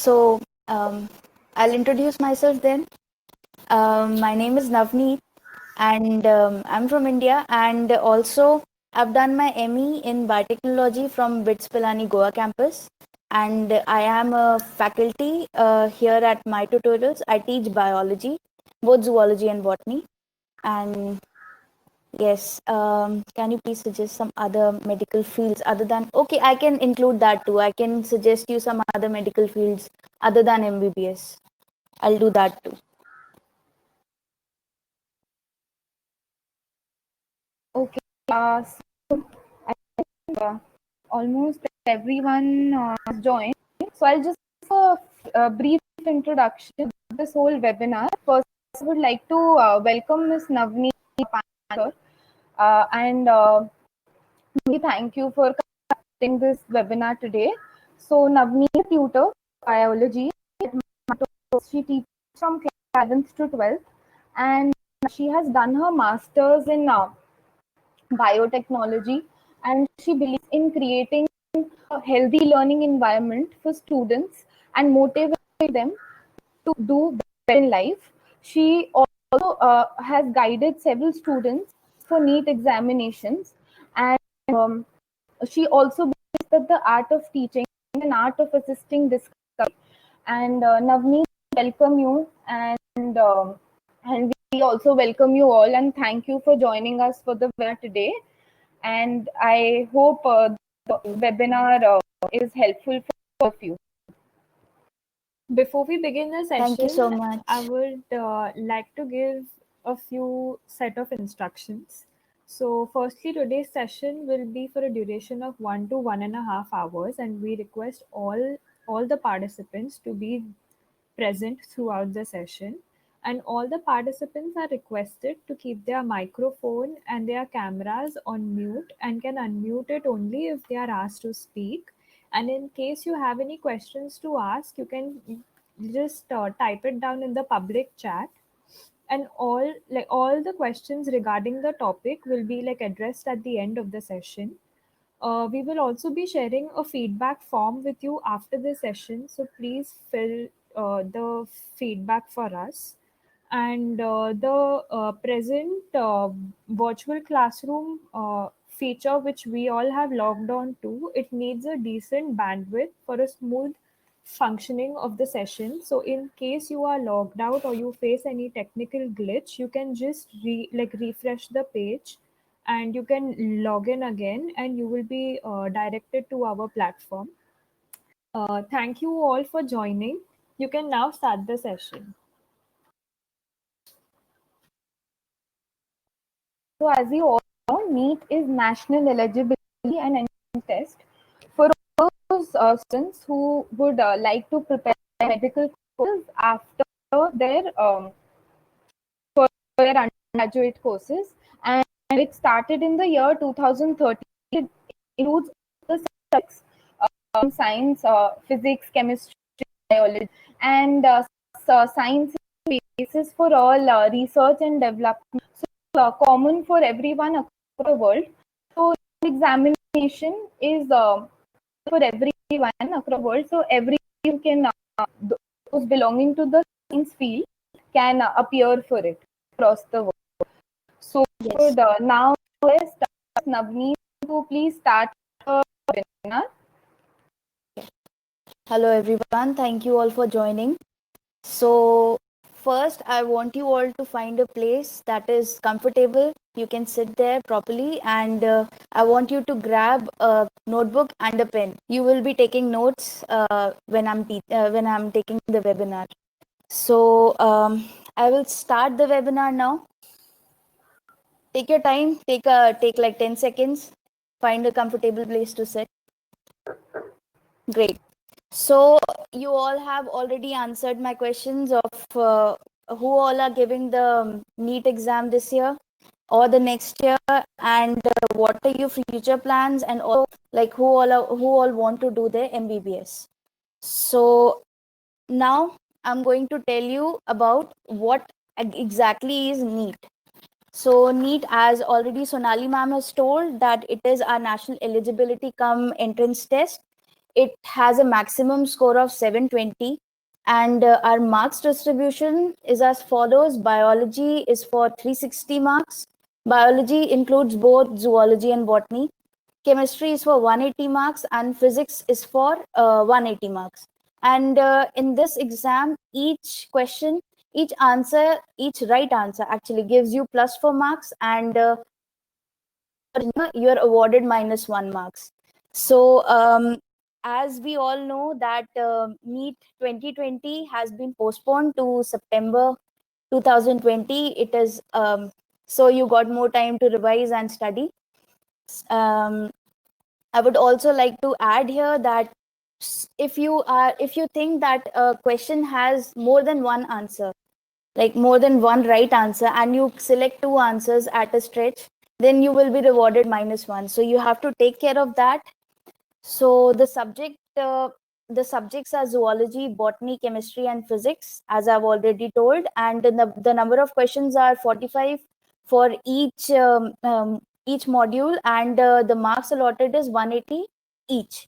So I'll introduce myself then. My name is Navneet, and I'm from India. And also, I've done my ME in biotechnology from BITS Pilani Goa campus. And I am a faculty here at My Tutorials. I teach biology, both zoology and botany. And yes, can you please suggest some other medical fields other than? Okay, I can include that too. I can suggest you some other medical fields other than MBBS. I'll do that too. Okay, so I think almost everyone has joined. So I'll just give a brief introduction to this whole webinar. First, I would like to welcome Ms. Navneet Pankar, and we thank you for conducting this webinar today. So Navneet, tutor biology. She teaches from class 11th to 12th, and she has done her masters in biotechnology, and she believes in creating a healthy learning environment for students and motivate them to do better in life. She also has guided several students for NEET examinations, and um, she also believes that the art of teaching and an art of assisting discovery. And Navneet, welcome you, and we also welcome you all, and thank you for joining us for the webinar today. And I hope the webinar is helpful for all of you. Before we begin the Thank you session, so I much. would like to give a few set of instructions. So, firstly, today's session will be for a duration of 1 to 1.5 hours, and we request all the participants to be present throughout the session. And all the participants are requested to keep their microphone and their cameras on mute and can unmute it only if they are asked to speak. And in case you have any questions to ask, you can just type it down in the public chat, and all the questions regarding the topic will be addressed at the end of the session. We will also be sharing a feedback form with you after the session, so please fill the feedback for us. And the present virtual classroom feature, which we all have logged on to, it needs a decent bandwidth for a smooth functioning of the session. So in case you are logged out or you face any technical glitch, you can just refresh the page, and you can log in again, and you will be directed to our platform. Thank you all for joining. You can now start the session. So, as you all know, NEET is National Eligibility and Entrance Test for those students who would like to prepare medical courses after their for their undergraduate courses, and it started in the year 2013. It includes the subjects, science, physics, chemistry, biology, and science basis for all research and development. So common for everyone across the world. So examination is for everyone across the world. So every you can those belonging to the science field can appear for it across the world. So Yes. good. Now let's start. Navneet, to please start the webinar. Hello, everyone. Thank you all for joining. So, first, I want you all to find a place that is comfortable. You can sit there properly, and I want you to grab a notebook and a pen. You will be taking notes when I'm taking the webinar. So, I will start the webinar now. Take your time. Take like 10 seconds. Find a comfortable place to sit. Great. So you all have already answered my questions of who all are giving the NEET exam this year or the next year, and what are your future plans, and also like who all want to do their MBBS. So now I'm going to tell you about what exactly is NEET. So NEET, as already Sonali ma'am has told, that it is our national eligibility come entrance test. it has a maximum score of 720. And our marks distribution is as follows. Biology is for 360 marks. Biology includes both zoology and botany. Chemistry is for 180 marks, and physics is for 180 marks. And in this exam, each question, each answer, each right answer actually gives you +4 marks, and you're awarded -1 marks. So as we all know that NEET 2020 has been postponed to September 2020. It is so you got more time to revise and study. I would also like to add here that if you think that a question has more than one answer, like more than one right answer, and you select two answers at a stretch, then you will be rewarded -1. So you have to take care of that. So the subjects are zoology, botany, chemistry, and physics, as I've already told. And the number of questions are 45 for each module, and the marks allotted is 180 each.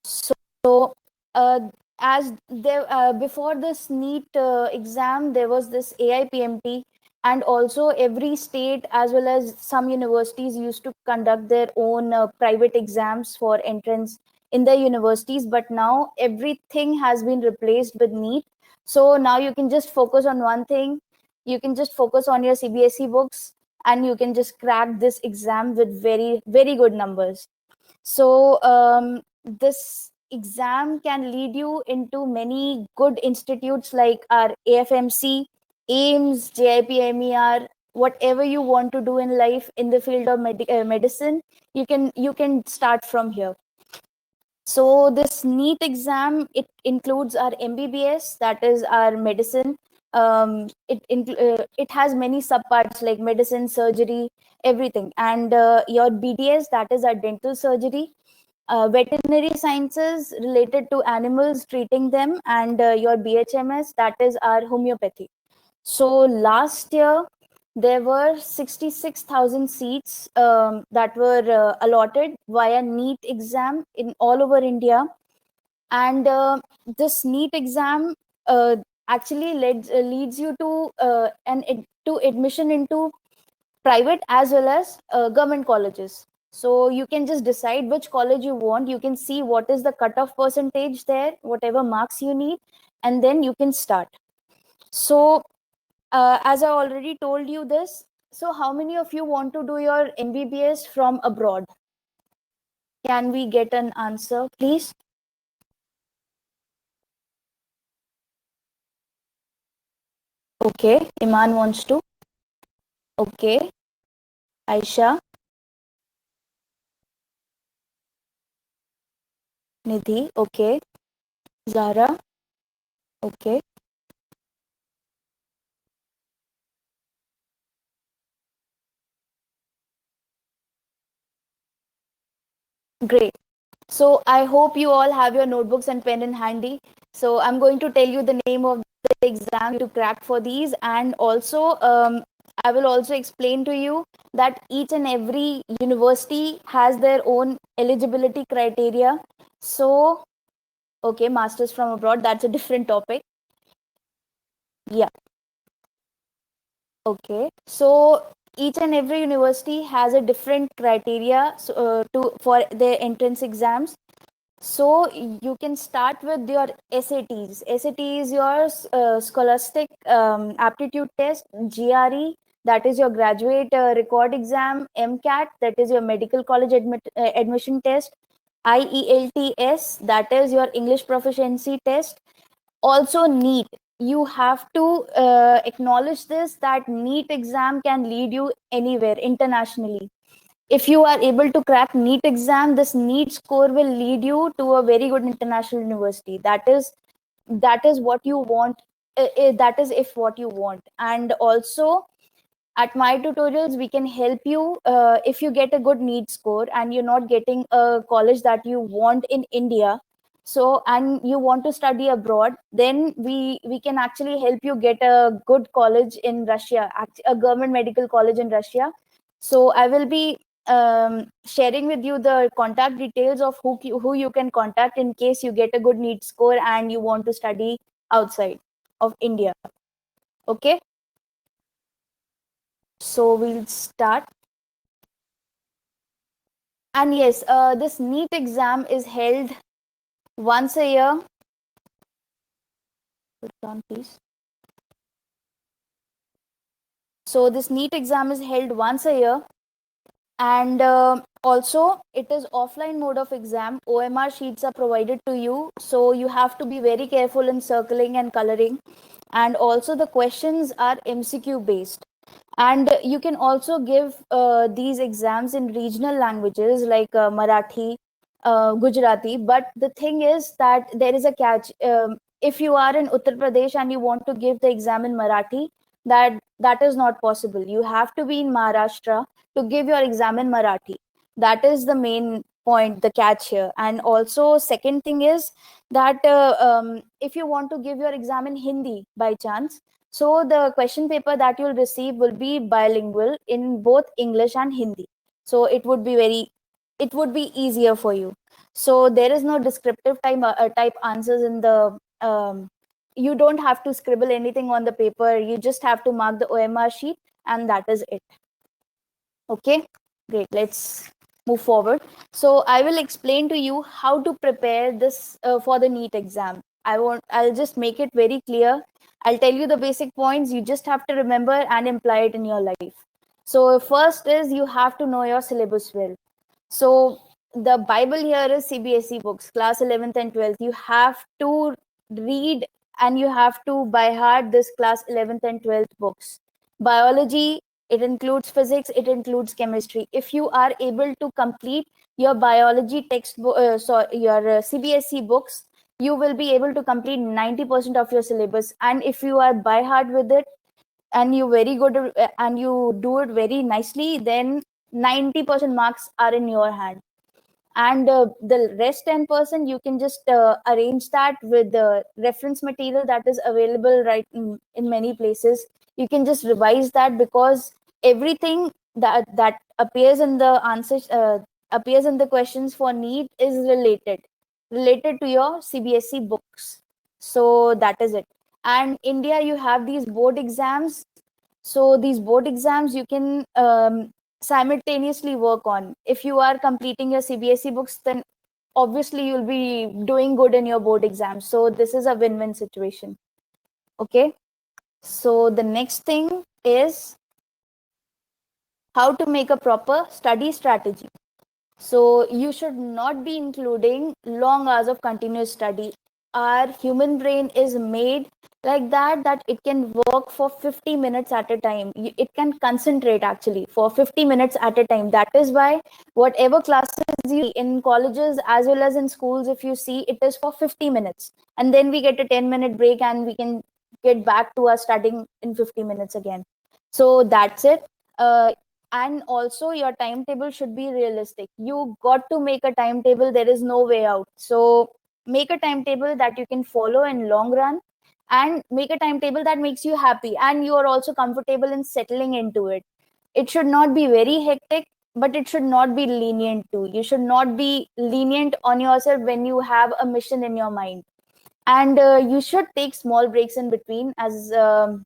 So uh, as there before this NEET exam, there was this AIPMT, and also every state as well as some universities used to conduct their own private exams for entrance in their universities. But now everything has been replaced with NEET. So now you can just focus on one thing. You can just focus on your CBSE books, and you can just crack this exam with very, very good numbers. So this exam can lead you into many good institutes like our AFMC, AIMS, JIPMER. Whatever you want to do in life in the field of medicine, you can start from here. So this NEET exam, it includes our MBBS, that is our medicine. It has many subparts like medicine, surgery, everything. And your BDS, that is our dental surgery. Veterinary sciences related to animals, treating them, and your BHMS, that is our homeopathy. So last year there were 66,000 seats that were allotted via NEET exam in all over India. And this NEET exam actually leads you to to admission into private as well as government colleges. So you can just decide which college you want. You can see what is the cutoff percentage there, whatever marks you need, and then you can start. So as I already told you this, so how many of you want to do your MBBS from abroad? Can we get an answer, please? Okay, Iman wants to. Okay, Aisha, Nidhi, okay, Zara, okay, great. So I hope you all have your notebooks and pen in handy. So I'm going to tell you the name of the exam to crack for these, and also I will also explain to you that each and every university has their own eligibility criteria. So, okay, masters from abroad, that's a different topic. Yeah. Okay. So each and every university has a different criteria to for their entrance exams. So you can start with your SATs. SAT is your Scholastic Aptitude Test. GRE, that is your Graduate Record Exam. MCAT, that is your Medical College Admission Test. IELTS, that is your English Proficiency Test. Also NEET, you have to acknowledge this, that NEET exam can lead you anywhere internationally. If you are able to crack NEET exam, this NEET score will lead you to a very good international university. That is what you want. That is if what you want. And also at my tutorials, we can help you if you get a good NEET score and you're not getting a college that you want in India. So, and you want to study abroad, then we can actually help you get a good college in Russia, a government medical college in Russia. So I will be sharing with you the contact details of who you can contact in case you get a good NEET score and you want to study outside of India. Okay, so we'll start. And yes, this NEET exam is held once a year. Put it on, please. So this NEET exam is held once a year, and also it is offline mode of exam. OMR sheets are provided to you, so you have to be very careful in circling and coloring. And also the questions are MCQ based. And you can also give these exams in regional languages like Marathi, Gujarati. But the thing is that there is a catch. If you are in Uttar Pradesh and you want to give the exam in Marathi, that is not possible. You have to be in Maharashtra to give your exam in Marathi. That is the main point, the catch here. And also, second thing is that if you want to give your exam in Hindi by chance, so the question paper that you'll receive will be bilingual in both English and Hindi. So it would be easier for you. So there is no descriptive type answers in the. You don't have to scribble anything on the paper. You just have to mark the OMR sheet, and that is it. Okay, great. Let's move forward. So I will explain to you how to prepare this for the NEET exam. I'll just make it very clear. I'll tell you the basic points. You just have to remember and apply it in your life. So first is you have to know your syllabus well. So the Bible here is CBSE books, class 11th and 12th. You have to read and you have to by heart this class 11th and 12th books. Biology, it includes physics, it includes chemistry. If you are able to complete your biology textbook, your CBSE books, you will be able to complete 90% of your syllabus. And if you are by heart with it and you very good and you do it very nicely, then 90% marks are in your hand. And the rest 10% you can just arrange that with the reference material that is available right in many places. You can just revise that, because everything that appears in the answers appears in the questions for NEET is related to your CBSE books. So that is it. And India, you have these board exams. So these board exams you can simultaneously work on. If you are completing your CBSE books, then obviously you'll be doing good in your board exams. So this is a win-win situation. Okay. So the next thing is how to make a proper study strategy. So you should not be including long hours of continuous study. Our human brain is made like that it can work for 50 minutes at a time. It can concentrate actually for 50 minutes at a time. That is why whatever classes you in colleges as well as in schools, if you see, it is for 50 minutes. And then we get a 10-minute break and we can get back to our studying in 50 minutes again. So that's it. And also your timetable should be realistic. You got to make a timetable. There is no way out. So make a timetable that you can follow in long run, and make a timetable that makes you happy and you are also comfortable in settling into it. It should not be very hectic, but it should not be lenient too. You should not be lenient on yourself when you have a mission in your mind. And you should take small breaks in between. As I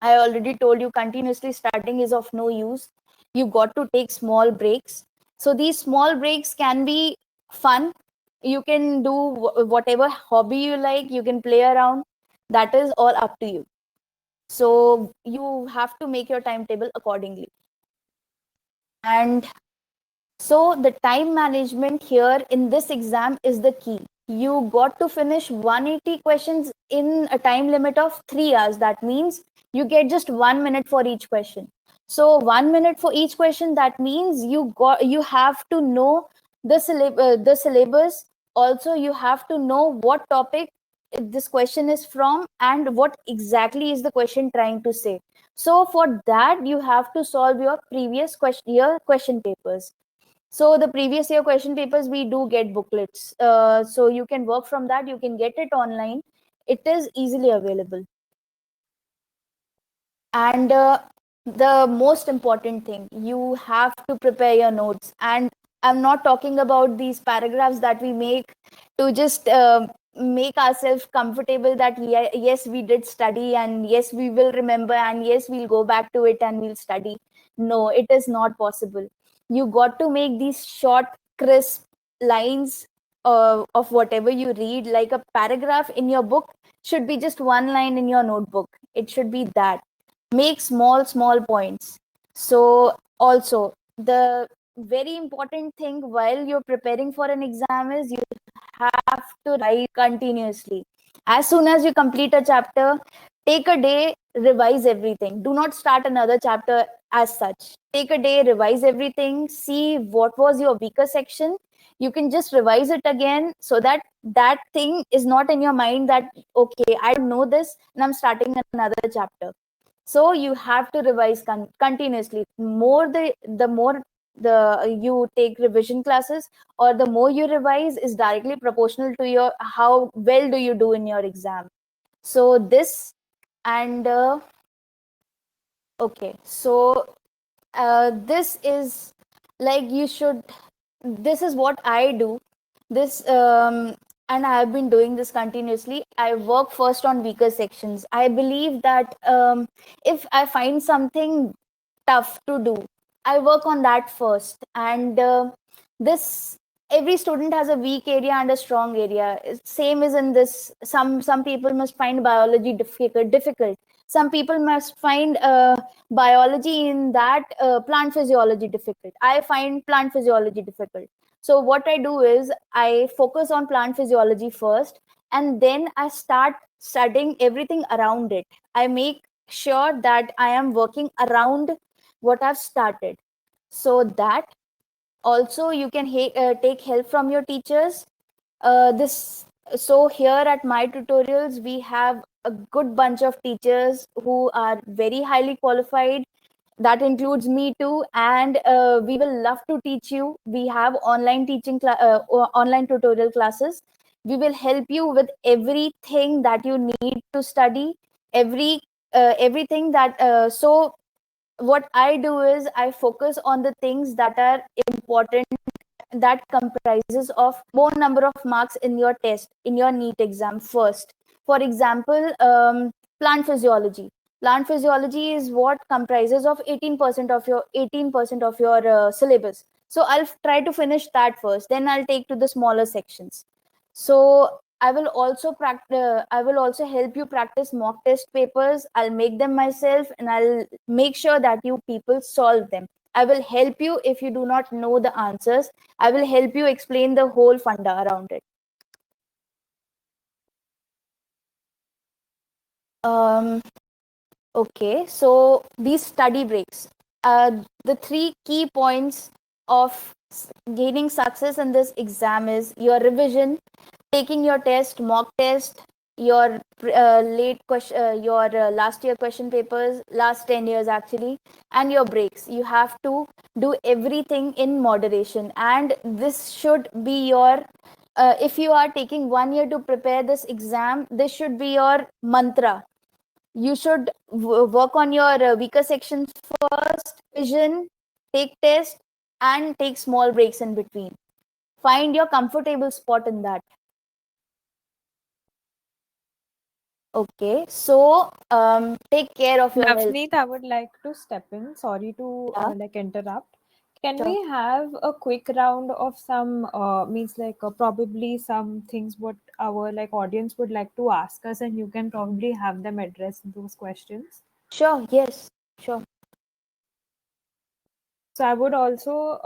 already told you, continuously studying is of no use. You got to take small breaks. So these small breaks can be fun. You can do whatever hobby you like. You can play around. That is all up to you. So you have to make your timetable accordingly. And so the time management here in this exam is the key. You got to finish 180 questions in a time limit of 3 hours. That means you get just 1 minute for each question. So 1 minute for each question, that means you have to know the syllabus. Also, you have to know what topic this question is from and what exactly is the question trying to say. So for that, you have to solve your previous question papers. So the previous year question papers, we do get booklets. So you can work from that. You can get it online. It is easily available. And the most important thing, you have to prepare your notes. And I'm not talking about these paragraphs that we make to just make ourselves comfortable that yes, we did study, and yes, we will remember, and yes, we'll go back to it and we'll study. No, it is not possible. You got to make these short, crisp lines of whatever you read. Like a paragraph in your book should be just one line in your notebook. It should be that. Make small points. So also, the very important thing while you're preparing for an exam is you have to write continuously. As soon as you complete a chapter, take a day, revise everything. Do not start another chapter as such. Take a day, revise everything, see what was your weaker section. You can just revise it again, so that that thing is not in your mind that okay, I don't know this and I'm starting another chapter. So you have to revise continuously. The more you take revision classes, or the more you revise, is directly proportional to your how well do you do in your exam. So this and okay, so this is like you should, this is what I do. This and I have been doing this continuously. I work first on weaker sections. I believe that if I find something tough to do, I work on that first. And this, every student has a weak area and a strong area. Same is in this. Some people must find biology difficult. Some people must find biology in that plant physiology difficult. I find plant physiology difficult. So what I do is I focus on plant physiology first, and then I start studying everything around it. I make sure that I am working around what I've started. So that also you can take help from your teachers. This So here at my tutorials, we have a good bunch of teachers who are very highly qualified. That includes me too, and we will love to teach you. We have online tutorial classes. We will help you with everything that you need to study, everything that so what I do is I focus on the things that are important, that comprises of more number of marks in your test, in your NEET exam first. For example, plant physiology. Plant physiology is what comprises of 18% of your syllabus. So I'll try to finish that first. Then I'll take to the smaller sections. So I will also help you practice mock test papers. I'll make them myself, and I'll make sure that you people solve them. I will help you if you do not know the answers. I will help you explain the whole funda around it. Okay, so these study breaks, the three key points of gaining success in this exam is your revision, taking your test, mock test, your last year question papers, last 10 years actually, and your breaks. You have to do everything in moderation, and this should be your if you are taking 1 year to prepare this exam, this should be your mantra. You should work on your weaker sections first, vision, take test, and take small breaks in between. Find your comfortable spot in that. Okay, so take care of your health. Navneet, I would like to step in. Sorry to Yeah, interrupt. Can sure. we have a quick round of some means like probably some things what our like audience would like to ask us, and you can probably have them address those questions. Sure, yes, sure. So I would also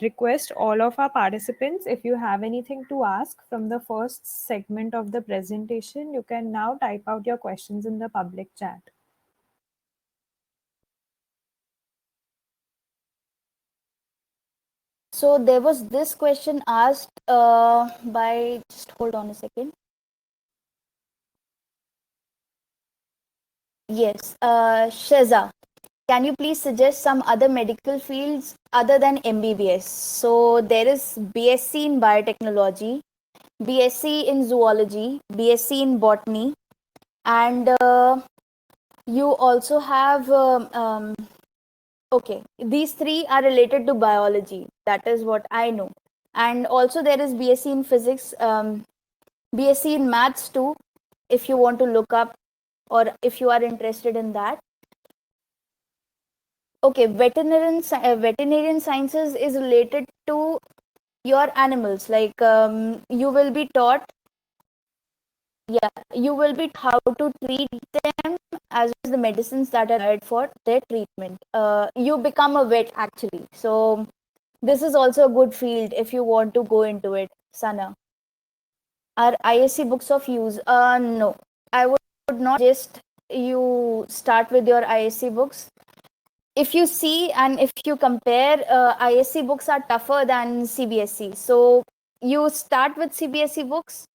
request all of our participants, if you have anything to ask from the first segment of the presentation, you can now type out your questions in the public chat. So there was this question asked by, just hold on a second. Yes, Sheza, can you please suggest some other medical fields other than MBBS? So there is BSc in biotechnology, BSc in zoology, BSc in botany, and You also have okay, these three are related to biology. That is what I know. And also there is BSc in physics, BSc in maths too, if you want to look up or if you are interested in that. Okay, veterinarian sciences is related to your animals. Like you will be taught, yeah, you will be how to treat them as well as the medicines that are required for their treatment. You become a vet actually. So this is also a good field if you want to go into it, Sana. Are ISC books of use? No, I would not just you start with your ISC books. If you see and if you compare, ISC books are tougher than CBSE. So you start with CBSE books,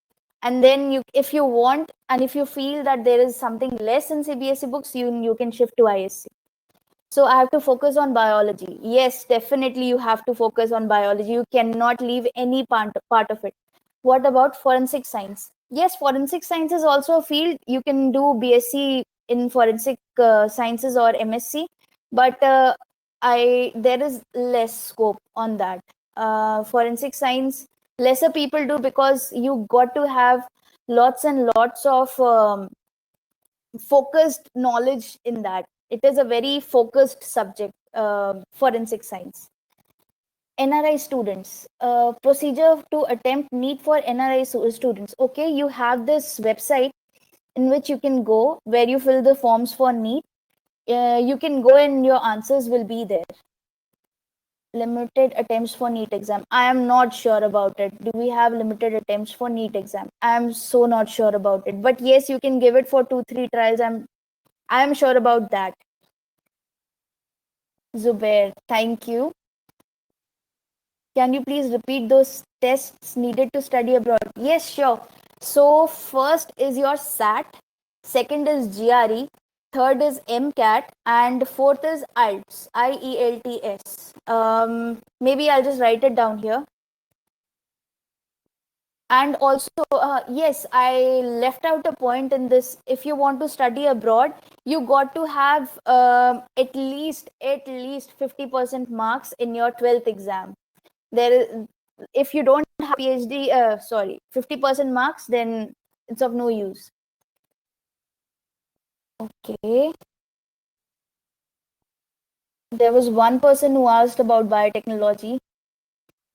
and then you, if you want, and if you feel that there is something less in CBSE books, you can shift to ISC. So I have to focus on biology. Yes, definitely you have to focus on biology. You cannot leave any part of it. What about forensic science? Yes, forensic science is also a field. You can do BSc in forensic sciences or MSc, but I there is less scope on that. Forensic science, lesser people do because you got to have lots and lots of focused knowledge in that. It is a very focused subject, forensic science. NRI students, procedure to attempt NEET for NRI students. Okay, you have this website in which you can go where you fill the forms for NEET. You can go and your answers will be there. Limited attempts for NEET exam. I am not sure about it. Do we have limited attempts for NEET exam? I am so not sure about it. But yes, you can give it for 2-3 trials. I am sure about that. Zubair, thank you. Can you please repeat those tests needed to study abroad? Yes, sure. So, first is your SAT, second is GRE, third is MCAT, and fourth is IELTS, IELTS. Maybe I'll just write it down here. And also, yes, I left out a point in this. If you want to study abroad, you got to have at least 50% marks in your 12th exam. There is, if you don't have PhD, 50% marks, then it's of no use. Okay. There was one person who asked about biotechnology.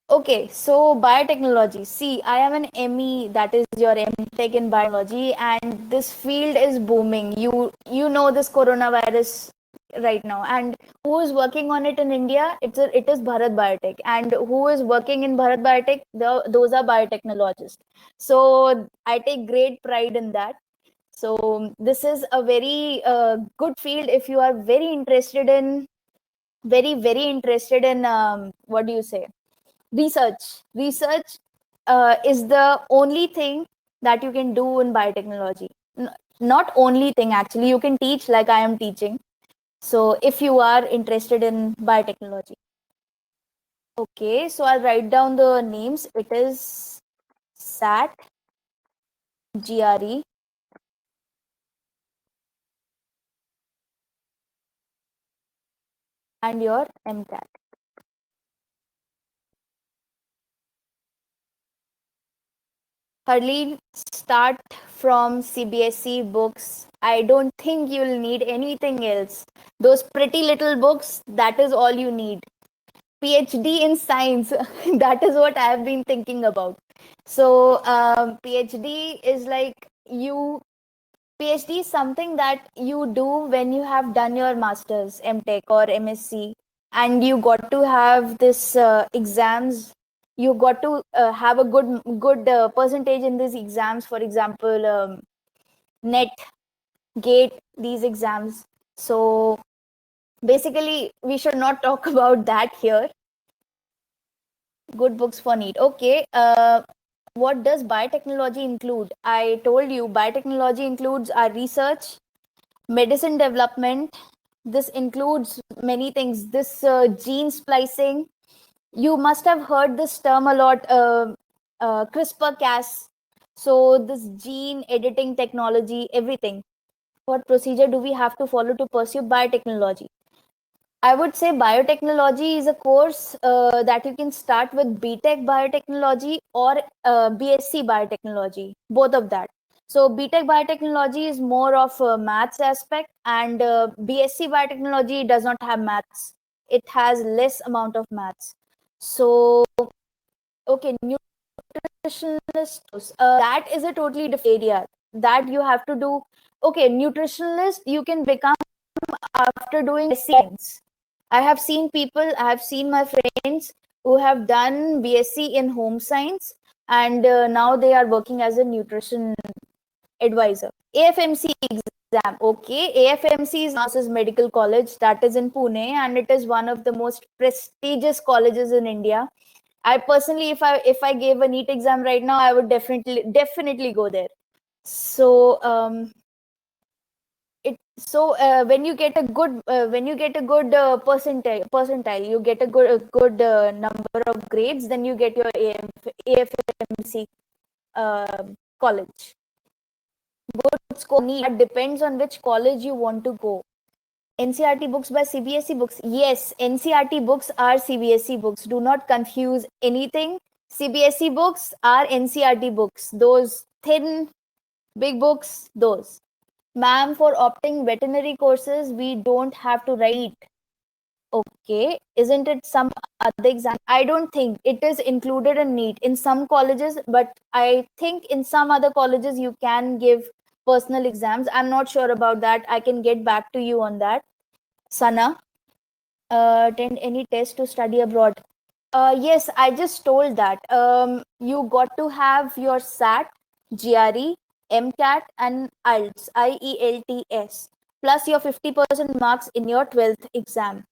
Okay, so biotechnology. See, I am an ME, that is your MTech in biology, and this field is booming. You know this coronavirus right now, and who is working on it in India? It is Bharat Biotech, and who is working in Bharat Biotech? Those are biotechnologists. So I take great pride in that. So this is a very good field if you are very interested in what do you say, research is the only thing that you can do in biotechnology. Not only thing, actually, you can teach like I am teaching. So if you are interested in biotechnology. Okay, so I'll write down the names. It is SAT, GRE, and your MCAT. Harleen, start from CBSE books. I don't think you'll need anything else. Those pretty little books, that is all you need. PhD in science, that is what I have been thinking about. So, PhD is like you, PhD is something that you do when you have done your master's, MTech or MSc, and you got to have this exams. You got to have a good percentage in these exams. For example, NET, GATE, these exams. So basically, we should not talk about that here. Good books for NEET. Okay. What does biotechnology include? I told you biotechnology includes our research, medicine development. This includes many things. This gene splicing. You must have heard this term a lot. CRISPR-Cas. So this gene editing technology, everything. what procedure do we have to follow to pursue biotechnology? I would say biotechnology is a course that you can start with BTech biotechnology or BSc biotechnology, both of that. So BTech biotechnology is more of a maths aspect, and BSc biotechnology does not have maths. It has less amount of maths. So, okay, nutritionist, that is a totally different area that you have to do. Okay, nutritionist you can become after doing science. I have seen people, I have seen my friends who have done BSc in home science, and now they are working as a nutrition advisor. AFMC exam. Okay, AFMC is Masters Medical College that is in Pune, and it is one of the most prestigious colleges in India. I personally, if I gave a NEET exam right now, I would definitely go there. So when you get a good percentile, you get a good number of grades, then you get your AFMC college. Good score. That depends on which college you want to go. NCRT books by CBSE books. Yes, NCRT books are CBSE books. Do not confuse anything. CBSE books are NCRT books. Those thin, big books, those. Ma'am, for opting veterinary courses, we don't have to write. Okay, isn't it some other exam? I don't think it is included in NEET in some colleges, but I think in some other colleges you can give personal exams. I'm not sure about that. I can get back to you on that. Sana, attend any test to study abroad? Yes, I just told that. You got to have your SAT, GRE, MCAT, and IELTS, plus your 50% marks in your 12th exam.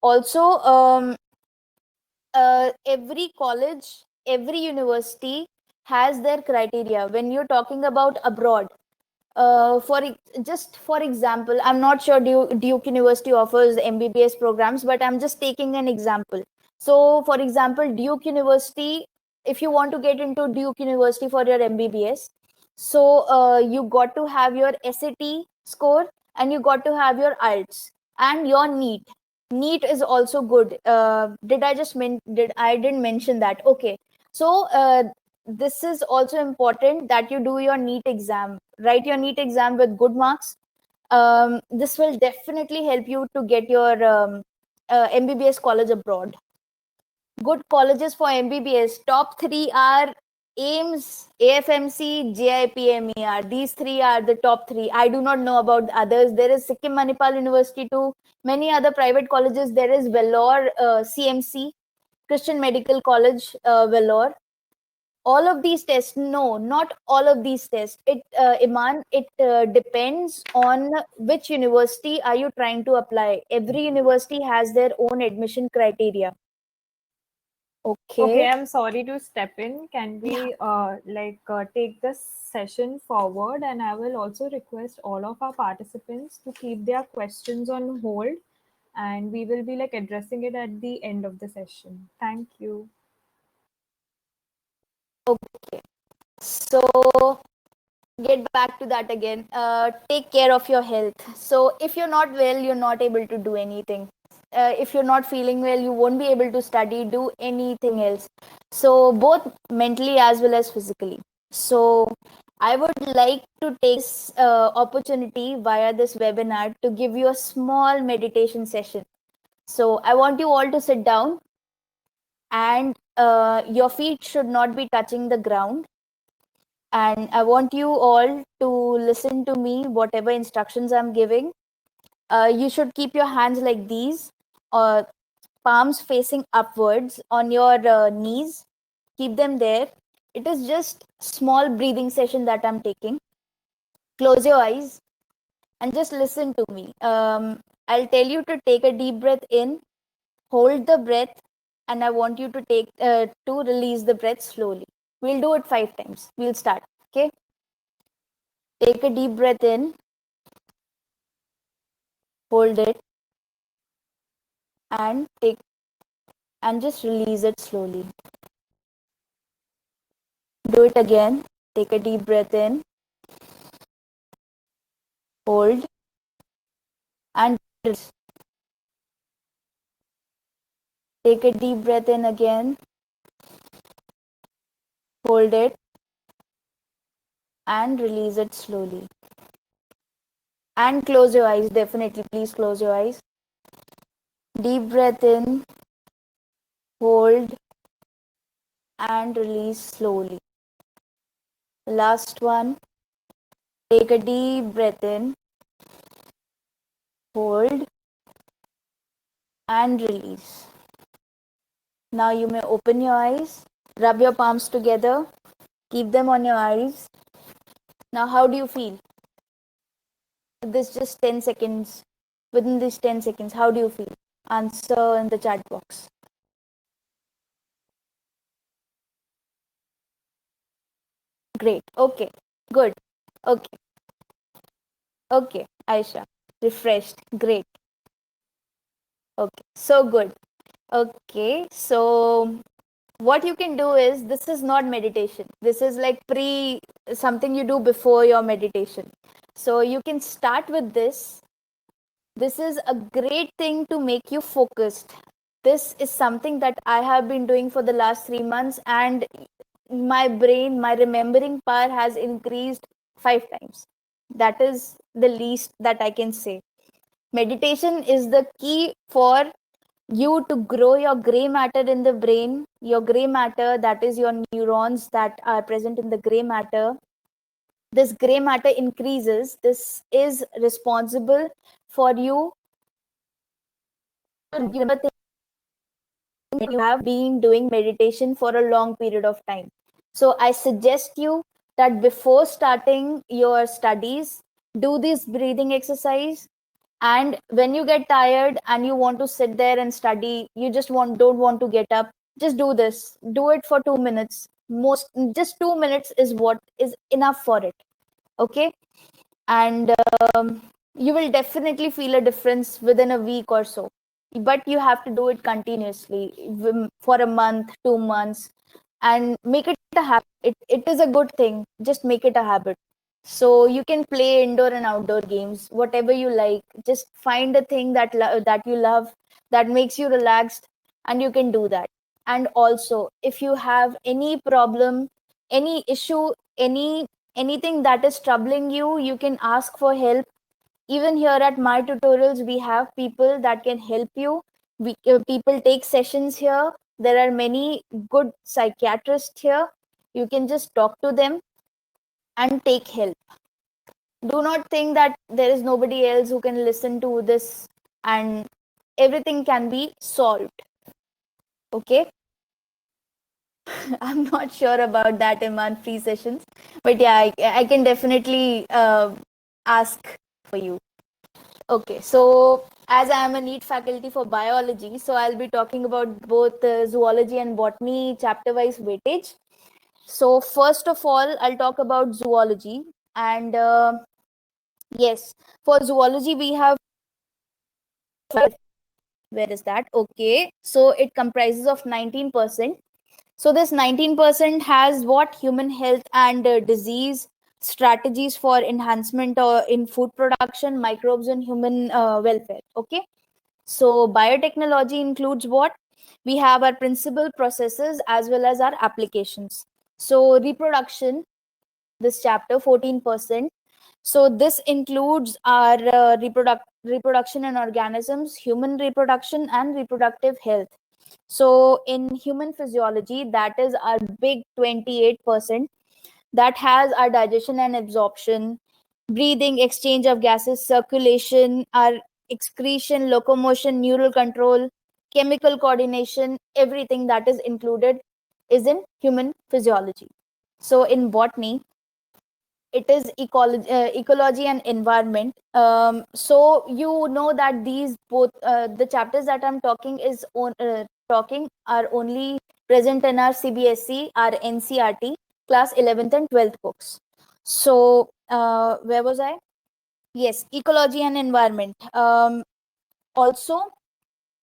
Also, every college, every university has their criteria. When you're talking about abroad, just for example, I'm not sure Duke University offers MBBS programs, but I'm just taking an example. So for example, Duke University, if you want to get into Duke University for your MBBS, so you got to have your SAT score, and you got to have your IELTS and your NEET is also good. Did I didn't mention that? Okay, so this is also important that you do your NEET exam. Write your NEET exam with good marks. This will definitely help you to get your MBBS college abroad. Good colleges for MBBS. Top three are AIMS, AFMC, JIPMER. These three are the top three. I do not know about the others. There is Sikkim Manipal University too. Many other private colleges. There is Vellore, CMC, Christian Medical College, Vellore. All of these tests, no, not all of these tests. Iman, it depends on which university are you trying to apply. Every university has their own admission criteria. Okay, Okay. I'm sorry to step in. Can we take this session forward? And I will also request all of our participants to keep their questions on hold, and we will be like addressing it at the end of the session. Thank you. Okay, so get back to that again. Take care of your health. So if you're not well, you're not able to do anything. If you're not feeling well, you won't be able to study, do anything else. So both mentally as well as physically. So I would like to take this opportunity via this webinar to give you a small meditation session. So I want you all to sit down, and your feet should not be touching the ground, and I want you all to listen to me, whatever instructions I'm giving. You should keep your hands like these, or palms facing upwards on your knees. Keep them there. It is just small breathing session that I'm taking. Close your eyes and just listen to me. I'll tell you to take a deep breath in, hold the breath, and I want you to release the breath slowly. We'll do it 5 times. We'll start. Okay. Take a deep breath in, hold it, and just release it slowly. Do it again. Take a deep breath in, hold, and release. Take a deep breath in again, hold it, and release it slowly. And close your eyes, definitely, please close your eyes. Deep breath in, hold, and release slowly. Last one. Take a deep breath in, hold, and release. Now you may open your eyes, rub your palms together, keep them on your eyes. Now, how do you feel? This just 10 seconds. Within these 10 seconds, how do you feel? Answer in the chat box. Great. Okay. Good. Okay. Okay. Aisha. Refreshed. Great. Okay. So good. Okay. So what you can do is, this is not meditation. This is like something you do before your meditation. So you can start with this. This is a great thing to make you focused. This is something that I have been doing for the last 3 months, and my brain, my remembering power has increased 5 times. That is the least that I can say. Meditation is the key for you to grow your gray matter in the brain. Your gray matter, that is your neurons that are present in the gray matter. This gray matter increases. This is responsible for you to remember things that you have been doing meditation for a long period of time. So I suggest you that before starting your studies, do this breathing exercise. And when you get tired and you want to sit there and study, you just don't want to get up, just do this. Do it for 2 minutes. Just 2 minutes is what is enough for it. Okay. And you will definitely feel a difference within a week or so, but you have to do it continuously for a month, 2 months, and make it a habit. It is a good thing. Just make it a habit. So you can play indoor and outdoor games, whatever you like. Just find a thing that you love, that makes you relaxed, and you can do that. And also, if you have any problem, any issue, anything that is troubling you, you can ask for help. Even here at my tutorials, we have people that can help you. People take sessions here. There are many good psychiatrists here. You can just talk to them and take help. Do not think that there is nobody else who can listen to this, and everything can be solved. Okay. I'm not sure about that, Iman, free sessions, but yeah, I can definitely ask for you. Okay, so as I am a NEET faculty for biology, so I'll be talking about both zoology and botany chapter-wise weightage. So first of all, I'll talk about zoology. And yes, for zoology, we have, where is that? Okay, so it comprises of 19%. So this 19% has what? Human health and disease, strategies for enhancement or in food production, microbes and human welfare. Okay. So biotechnology includes what? We have our principal processes as well as our applications. So reproduction, this chapter, 14%. So this includes our reproduction in organisms, human reproduction, and reproductive health. So in human physiology, that is our big 28%, that has our digestion and absorption, breathing, exchange of gases, circulation, our excretion, locomotion, neural control, chemical coordination, everything that is included is in human physiology. So in botany, it is ecology and environment. So you know that these both the chapters that I'm talking talking are only present in our CBSE, our NCRT class 11th and 12th books. So where was I? Yes, ecology and environment. Also,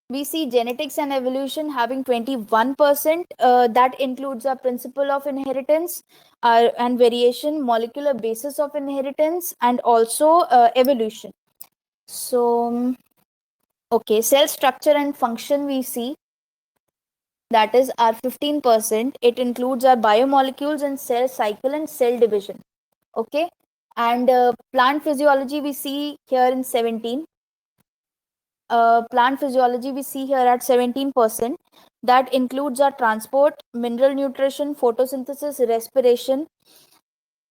We see genetics and evolution having 21%. That includes our principle of inheritance and variation, molecular basis of inheritance, and also evolution. So, okay, cell structure and function we see, that is our 15%. It includes our biomolecules and cell cycle and cell division. Okay, and plant physiology we see here in 17. Plant physiology we see here at 17%. That includes our transport, mineral nutrition, photosynthesis, respiration.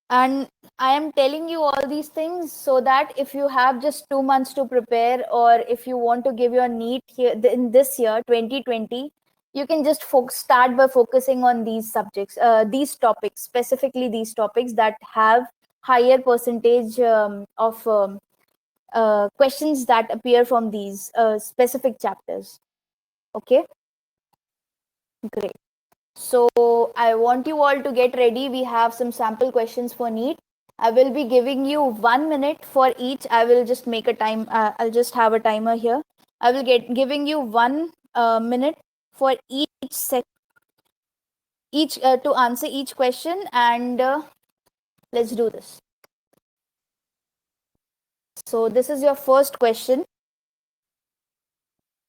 And I am telling you all these things so that if you have just 2 months to prepare, or if you want to give your NEET here in this year 2020, you can just start by focusing on these subjects, these topics, specifically these topics that have higher percentage of questions that appear from these specific chapters. Okay, great. So I want you all to get ready. We have some sample questions for NEET. I will be giving you 1 minute for each. I will just make a time. I'll just have a timer here. I will giving you 1 minute for each to answer each question, and let's do this. So this is your first question.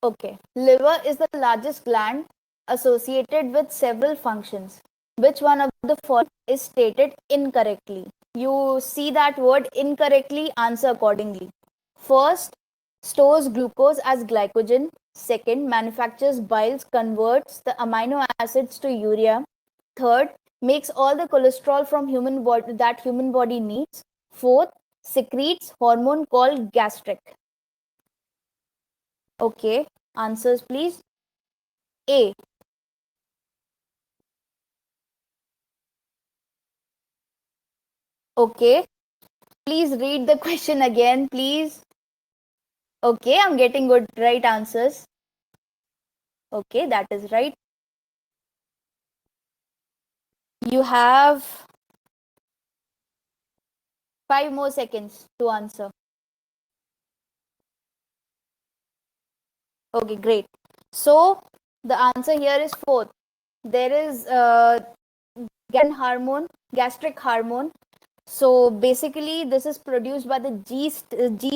Okay, liver is the largest gland associated with several functions. Which one of the following is stated incorrectly? You see that word incorrectly, answer accordingly. First, stores glucose as glycogen. Second, manufactures biles, converts the amino acids to urea. Third, makes all the cholesterol from human body that human body needs. Fourth, secretes hormone called gastric. Okay, answers please. A. Okay, please read the question again, please. Okay, I'm getting good right answers. Okay, that is right. You have 5 more seconds to answer. Okay, great. So the answer here is fourth. There is gastric hormone. So basically, this is produced by the G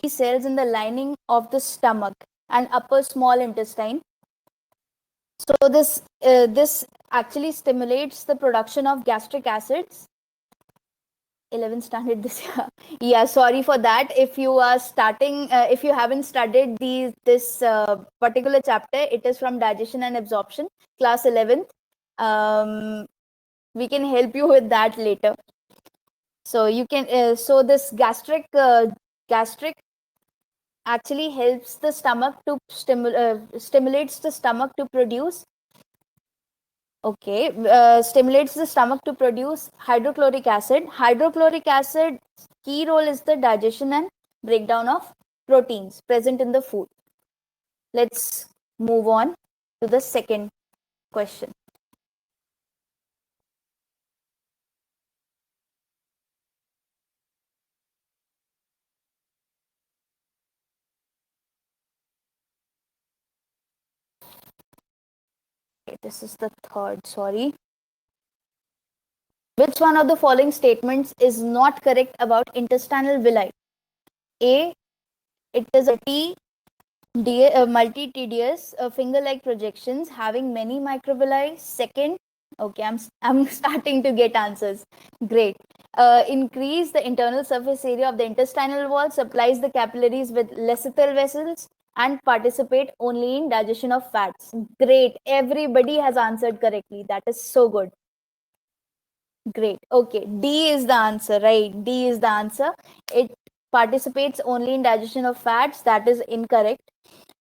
cells in the lining of the stomach and upper small intestine. So this actually stimulates the production of gastric acids. 11th standard this year. Yeah, sorry for that. If you are starting, if you haven't studied this particular chapter, it is from digestion and absorption, class 11th. We can help you with that later. So you can. So this gastric actually helps the stomach to stimulates the stomach to produce. Okay, stimulates the stomach to produce hydrochloric acid. Hydrochloric acid key role is the digestion and breakdown of proteins present in the food. Let's move on to the second question. Okay, this is the third, sorry. Which one of the following statements is not correct about intestinal villi? A, it is a multi-tedious finger-like projections having many microvilli. Second, okay, I'm starting to get answers. Great. Increase the internal surface area of the intestinal wall, supplies the capillaries with lecithal vessels, and participate only in digestion of fats. Great. Everybody has answered correctly. That is so good. Great. Okay. D is the answer, right? D is the answer. It participates only in digestion of fats. That is incorrect.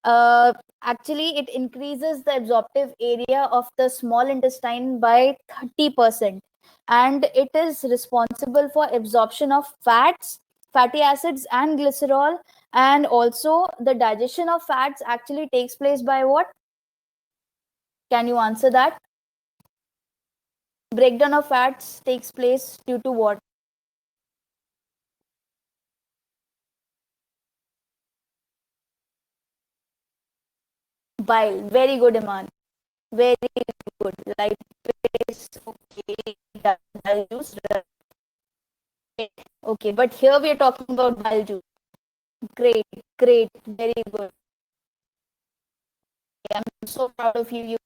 Actually, it increases the absorptive area of the small intestine by 30%. And it is responsible for absorption of fats, fatty acids, and glycerol. And also, the digestion of fats actually takes place by what? Can you answer that? Breakdown of fats takes place due to what? bile. Very good, Iman. Very good. Lipase, okay. Bile juice. Okay, but here we are talking about bile juice. Great, great, very good. I'm so proud of you.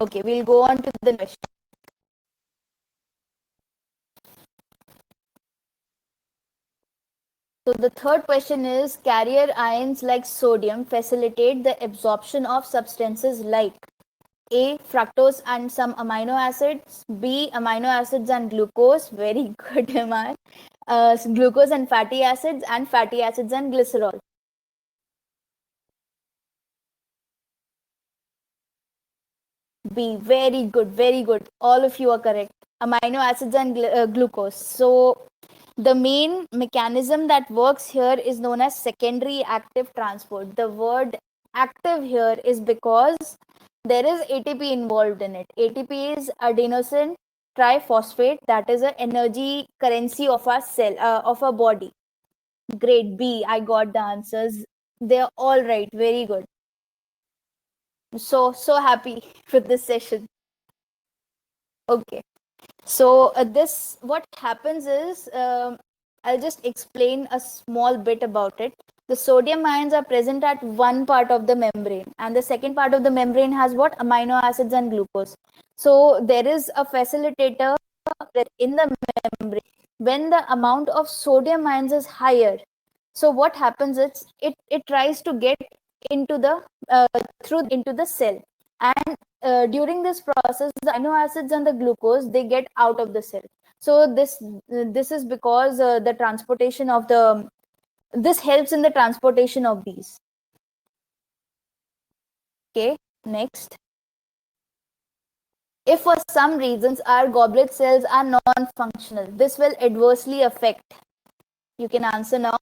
Okay, we'll go on to the next. So the third question is, carrier ions like sodium facilitate the absorption of substances like A. Fructose and some amino acids. B. Amino acids and glucose. Very good, Iman. Glucose and fatty acids, and fatty acids and glycerol. B. Very good, very good. All of you are correct. Amino acids and glucose. So the main mechanism that works here is known as secondary active transport. The word active here is because there is ATP involved in it. ATP is adenosine triphosphate, that is an energy currency of our cell, of our body. Great, B. I got the answers. They're all right. Very good. So happy with this session. Okay. So this, what happens is, I'll just explain a small bit about it. The sodium ions are present at one part of the membrane, and the second part of the membrane has what? Amino acids and glucose. So there is a facilitator in the membrane when the amount of sodium ions is higher. So what happens is, it tries to get into the through into the cell, and during this process the amino acids and the glucose, they get out of the cell. So this is because the transportation of the, this helps in the transportation of these. Okay, next. If for some reasons our goblet cells are non-functional, this will adversely affect, you can answer now,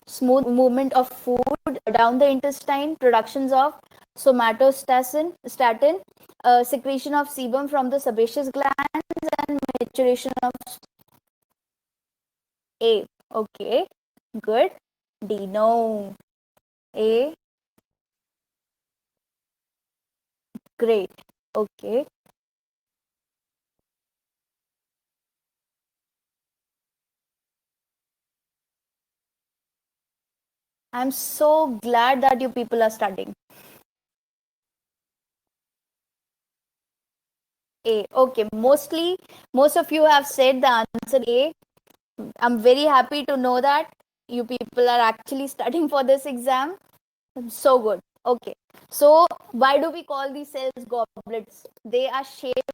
smooth movement of food down the intestine, productions of somatostatin, secretion of sebum from the sebaceous glands, and maturation of A. Okay, good. D, no. A, great. Okay. I'm so glad that you people are studying. A. Okay, most of you have said the answer A. I'm very happy to know that you people are actually studying for this exam. So good. Okay. So why do we call these cells goblets? They are shaped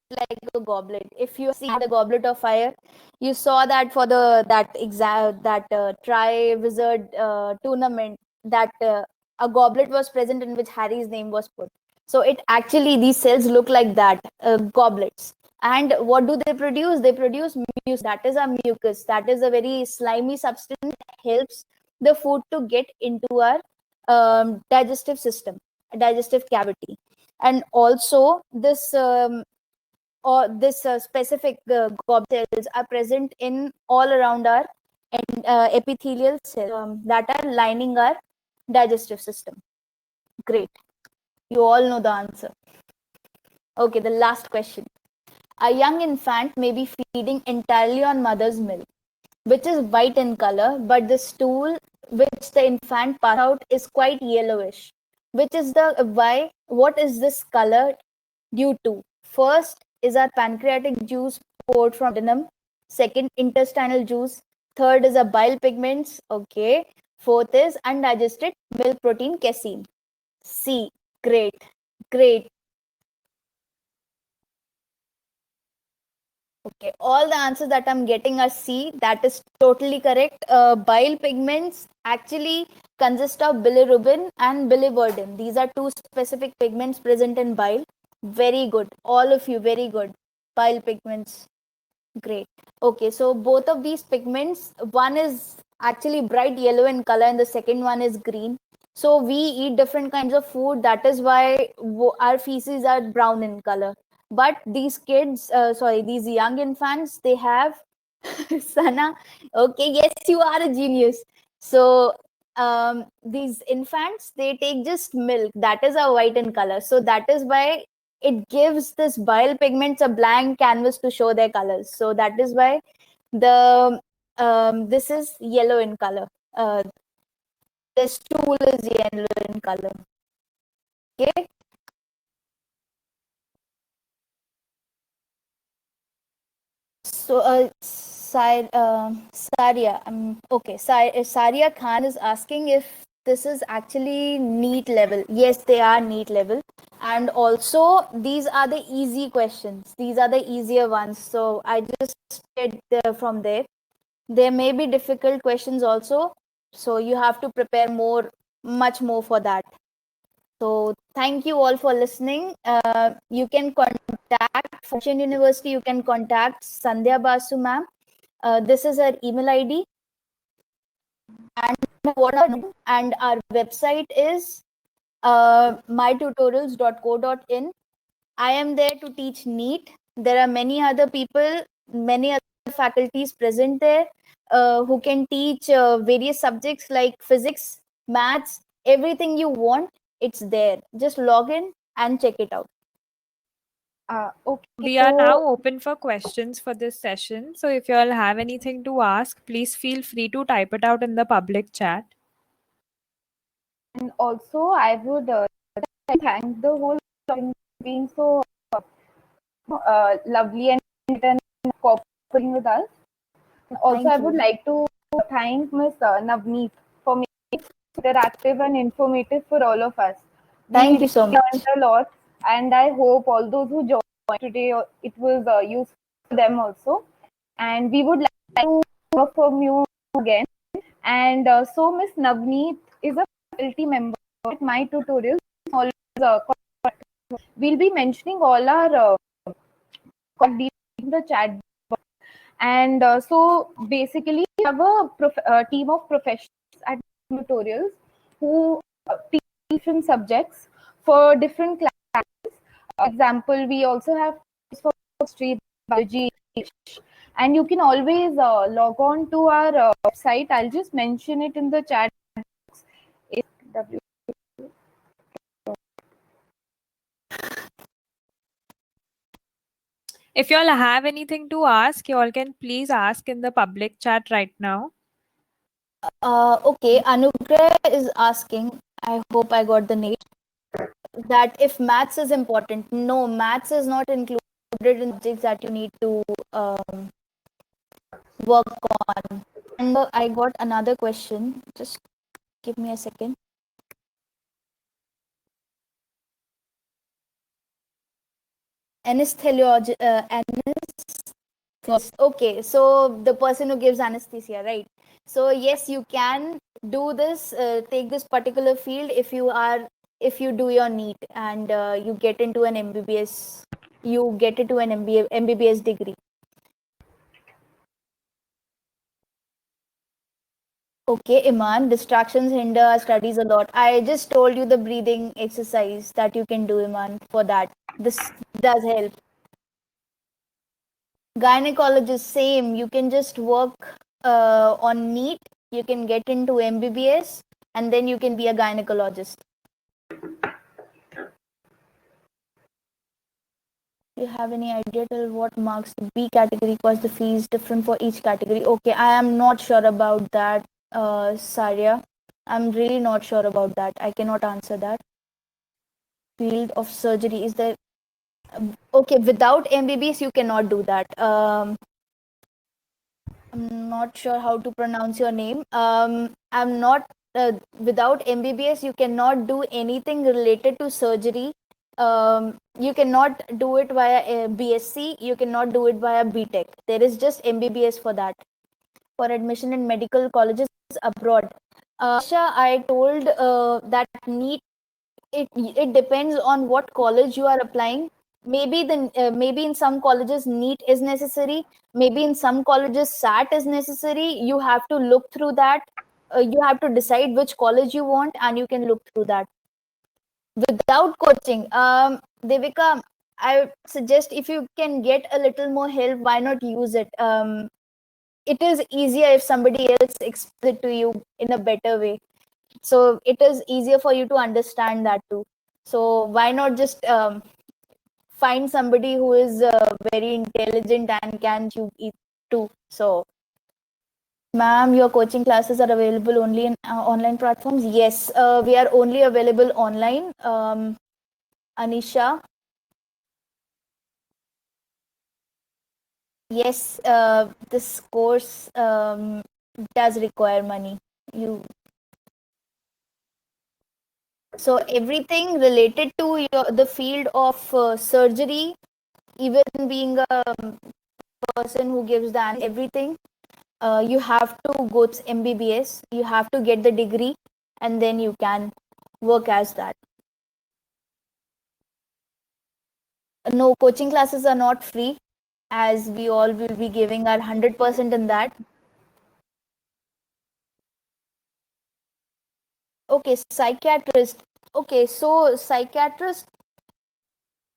like a goblet. If you see the Goblet of Fire, you saw that for the that exam, that Tri-Wizard tournament, that a goblet was present in which Harry's name was put. So it actually, these cells look like that, goblets. And what do they produce? They produce mucus. That is a mucus. That is a very slimy substance that helps the food to get into our digestive system, digestive cavity. And also this or this specific goblet cells are present in all around our epithelial cells that are lining our digestive system. Great. You all know the answer. Okay, the last question. A young infant may be feeding entirely on mother's milk, which is white in color, but the stool which the infant passes out is quite yellowish. Which is the why? What is this color due to? First is our pancreatic juice poured from duodenum. Second, intestinal juice. Third is a bile pigments. Okay. Fourth is undigested milk protein casein. C. Great. Great. Okay, all the answers that I'm getting are C. That is totally correct. Bile pigments actually consist of bilirubin and biliverdin. These are two specific pigments present in bile. Very good. All of you, very good. Bile pigments. Great. Okay, so both of these pigments, one is actually bright yellow in color and the second one is green. So we eat different kinds of food. That is why our feces are brown in color. But these kids, these young infants, they have Sana. Okay, yes, you are a genius. So these infants, they take just milk that is a white in color, so that is why it gives this bile pigments a blank canvas to show their colors. So that is why the this is yellow in color. The stool is yellow in color. Okay. So, Saria, okay. Saria Khan is asking if this is actually NEET level. Yes, they are NEET level, and also these are the easy questions. These are the easier ones. So I just did from there. There may be difficult questions also, so you have to prepare more, much more for that. So thank you all for listening. You can contact Fortune University. You can contact Sandhya Basu ma'am. This is her email ID, and our website is mytutorials.co.in. I am there to teach NEET. There are many other people, many other faculties present there who can teach various subjects like physics, maths, everything you want. It's there. Just log in and check it out. Okay, We are so now open for questions for this session. So if you all have anything to ask, please feel free to type it out in the public chat. and also I would thank the whole for being so lovely and cooperating with us. Also, Thank I would you. like to thank Ms. Navneet for making it interactive and informative for all of us. Thank We you so much. learned a lot, and I hope all those who joined today, it was useful for them also. And we would like to hear from you again. And so, Ms. Navneet is a faculty member at My Tutorials. Always, we'll be mentioning all our contact in the chat. And so basically, we have a team of professionals at tutorials who teach different subjects for different classes. Example, we also have for history, biology, and you can always log on to our website. I'll just mention it in the chat. It's If you all have anything to ask, you all can please ask in the public chat right now. Okay, Anugrah is asking, I hope I got the name, that if maths is important. No, maths is not included in subjects that you need to work on. And I got another question. Just give me a second. Anesthesiology. Okay, so the person who gives anesthesia, right? So yes, you can do this. Take this particular field if you do your NEET and you get into an MBBS. You get into an MBBS degree. Okay, Iman, distractions hinder our studies a lot. I just told you the breathing exercise that you can do, Iman, for that. This does help. Gynecologist, same. You can just work on NEET, you can get into MBBS, and then you can be a gynecologist. Do you have any idea till what marks the B category, because the fee is different for each category? Okay, I am not sure about that, Saria. I'm really not sure about that. I cannot answer that. Field of surgery is there. Okay, without MBBS, you cannot do that. I'm not sure how to pronounce your name. I'm not without MBBS. You cannot do anything related to surgery. You cannot do it via BSc. You cannot do it via BTech. There is just MBBS for that. For admission in medical colleges abroad. Asha, I told that NEET. It depends on what college you are applying. Maybe in some colleges NEET is necessary, maybe in some colleges SAT is necessary. You have to look through that. You have to decide which college you want, and you can look through that without coaching. Devika, I suggest if you can get a little more help, why not use it? It is easier if somebody else explains it to you in a better way. So it is easier for you to understand that too. So why not just find somebody who is very intelligent and can do it too. So, ma'am, your coaching classes are available only in online platforms? Yes, we are only available online. Anisha, yes, this course does require money. You So everything related to the field of surgery, even being a person who gives the everything, you have to go to MBBS, you have to get the degree, and then you can work as that. No, coaching classes are not free, as we all will be giving our 100% in that. Okay, psychiatrist. Okay, so psychiatrist,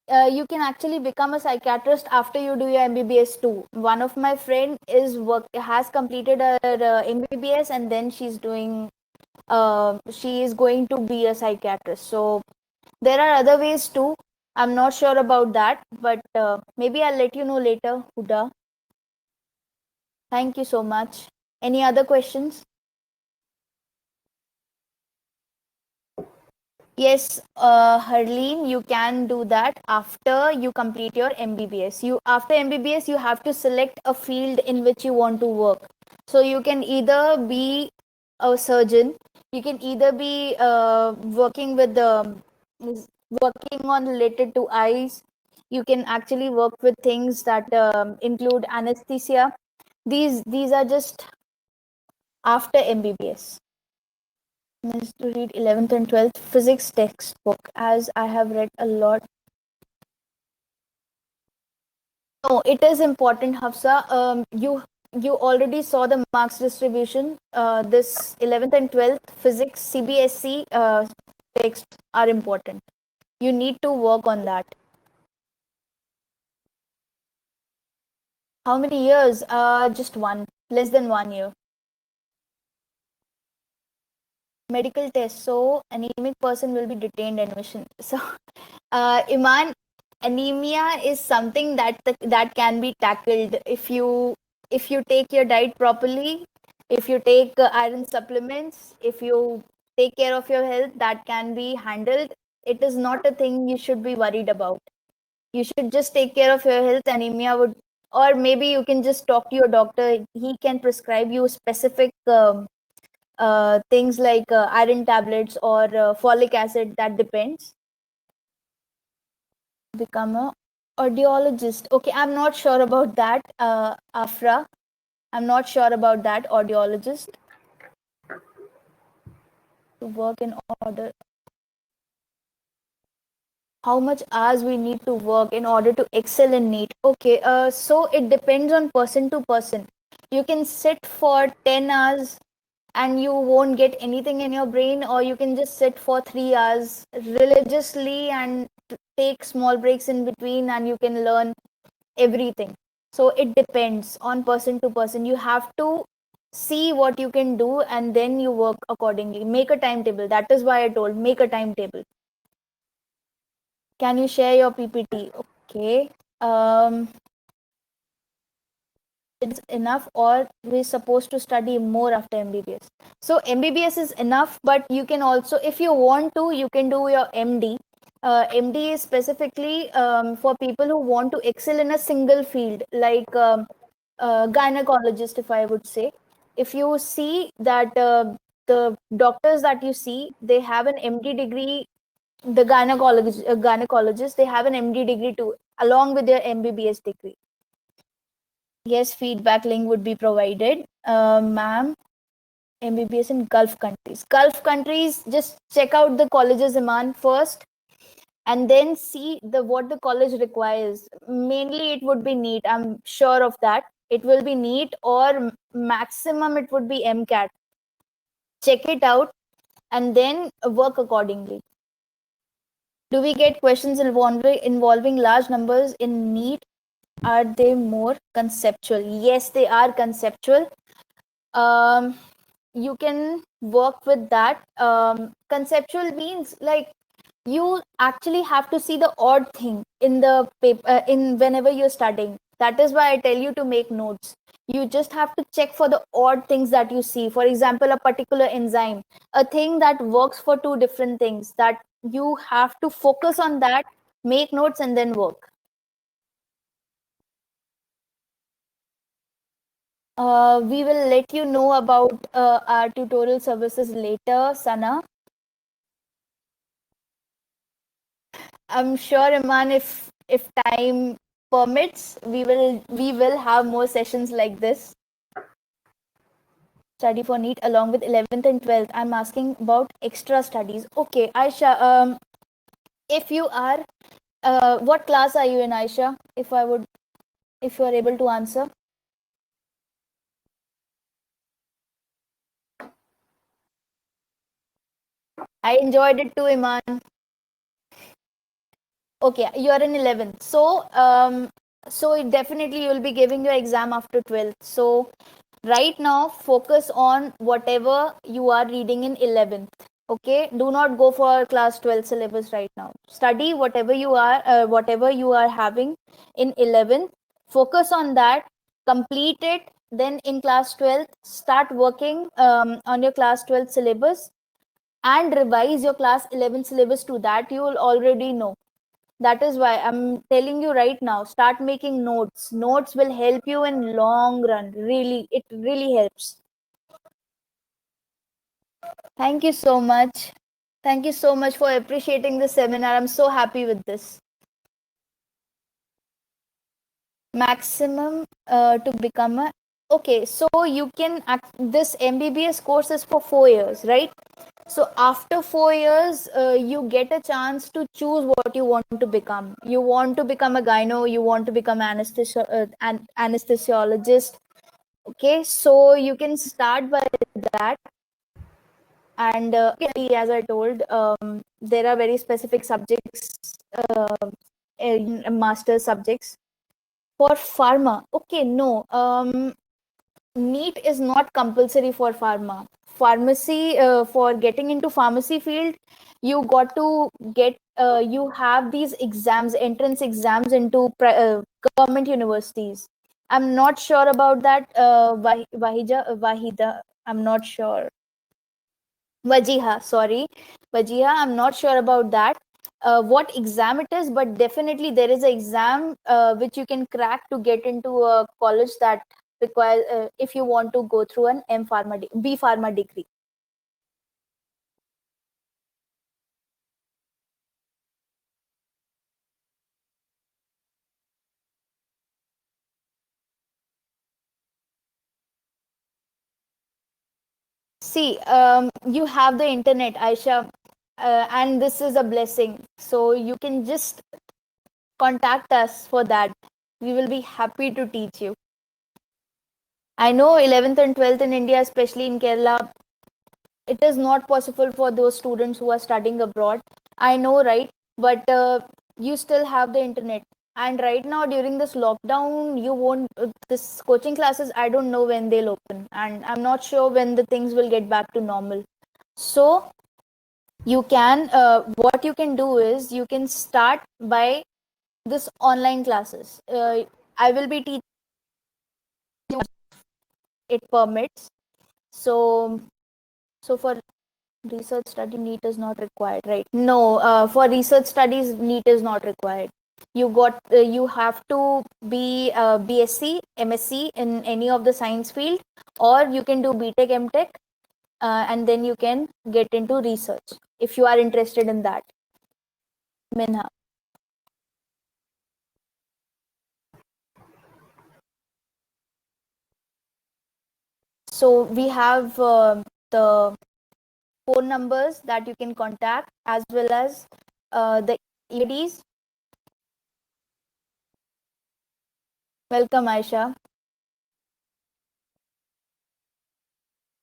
you can actually become a psychiatrist after you do your MBBS too. One of my friend has completed her MBBS, and then she is going to be a psychiatrist. So there are other ways too. I'm not sure about that, but maybe I'll let you know later, Huda. Thank you so much. Any other questions? Yes, Harleen, you can do that after you complete your MBBS. After MBBS, you have to select a field in which you want to work. So you can either be a surgeon, you can either be working on related to eyes. You can actually work with things that include anesthesia. These are just after MBBS. Is to read 11th and 12th physics textbook, as I have read a lot. No, it is important, Hafsa. You already saw the marks distribution. This 11th and 12th physics CBSE texts are important. You need to work on that. How many years? Just one, less than 1 year. Medical test. So anemic person will be detained admission. So Iman, anemia is something that can be tackled if you take your diet properly, if you take iron supplements, if you take care of your health, that can be handled. It is not a thing you should be worried about. You should just take care of your health. Anemia would, or maybe you can just talk to your doctor. He can prescribe you specific things like iron tablets or folic acid. That depends. Become a audiologist. Okay, I'm not sure about that, Afra. I'm not sure about that. Audiologist to work in order. How much hours we need to work in order to excel in NEET? Okay, so it depends on person to person. You can sit for 10 hours and you won't get anything in your brain, or you can just sit for 3 hours religiously and take small breaks in between, and you can learn everything. So it depends on person to person. You have to see what you can do and then you work accordingly. Make a timetable. That is why I told make a timetable. Can you share your PPT? Okay. It's enough, or we're supposed to study more after MBBS? So MBBS is enough, but you can also, if you want to, you can do your MD. MD is specifically for people who want to excel in a single field, like gynecologist, if I would say. If you see that the doctors that you see, they have an MD degree. The gynecologist, they have an MD degree too, along with their MBBS degree. Yes, feedback link would be provided. Ma'am, MBBS in Gulf countries. Gulf countries, just check out the colleges, Iman, first, and then see what the college requires. Mainly, it would be NEET. I'm sure of that. It will be NEET, or maximum it would be MCAT. Check it out and then work accordingly. Do we get questions involving large numbers in NEET? Are they more conceptual? Yes, they are conceptual. you can work with that. Conceptual means like you actually have to see the odd thing in the paper in whenever you're studying. That is why I tell you to make notes. You just have to check for the odd things that you see. For example, a particular enzyme, a thing that works for two different things, that you have to focus on that, make notes, and then work. We will let you know about our tutorial services later, Sana. I'm sure, Iman, if time permits, we will have more sessions like this. Study for NEET along with 11th and 12th. I'm asking about extra studies. Okay, Aisha, if you are, what class are you in, Aisha? If you are able to answer. I enjoyed it too, Iman. Okay, you are in 11th. So definitely you will be giving your exam after 12th. So right now, focus on whatever you are reading in 11th. Okay, do not go for class 12 syllabus right now. Study whatever you are having in 11th. Focus on that, complete it. Then in class 12th, start working on your class 12 syllabus and revise your class 11 syllabus to that. You will already know. That is why I'm telling you right now, start making notes. Notes will help you in long run. Really, it really helps. Thank you so much. Thank you so much for appreciating the seminar. I'm so happy with this. Maximum to become a, okay, so you can this MBBS course is for 4 years, right? So after 4 years, you get a chance to choose what you want to become. You want to become a gyno, you want to become an anesthesiologist. Okay, so you can start by that. And as I told, there are very specific subjects, in master subjects. For pharma, okay, no, NEET is not compulsory for pharma. Pharmacy, for getting into pharmacy field, you got to get, you have these exams, entrance exams into government universities. I'm not sure about that. Wahida, I'm not sure. Wajiha, sorry. Wajiha, I'm not sure about that. What exam it is, but definitely there is an exam which you can crack to get into a college that requires, if you want to go through an B Pharma degree. See, you have the internet, Aisha, and this is a blessing. So you can just contact us for that. We will be happy to teach you. I know 11th and 12th in India, especially in Kerala, it is not possible for those students who are studying abroad. I know, right? But you still have the internet. And right now, during this lockdown, you won't, this coaching classes, I don't know when they'll open. And I'm not sure when the things will get back to normal. So, you can, what you can do is you can start by this online classes. I will be teaching you, it permits. So, so for research study, NEET is not required, right? No, for research studies, NEET is not required. You have to be BSc, MSc in any of the science field, or you can do BTech, MTech, and then you can get into research if you are interested in that. Minha. So we have the phone numbers that you can contact, as well as the EDs. Welcome, Aisha.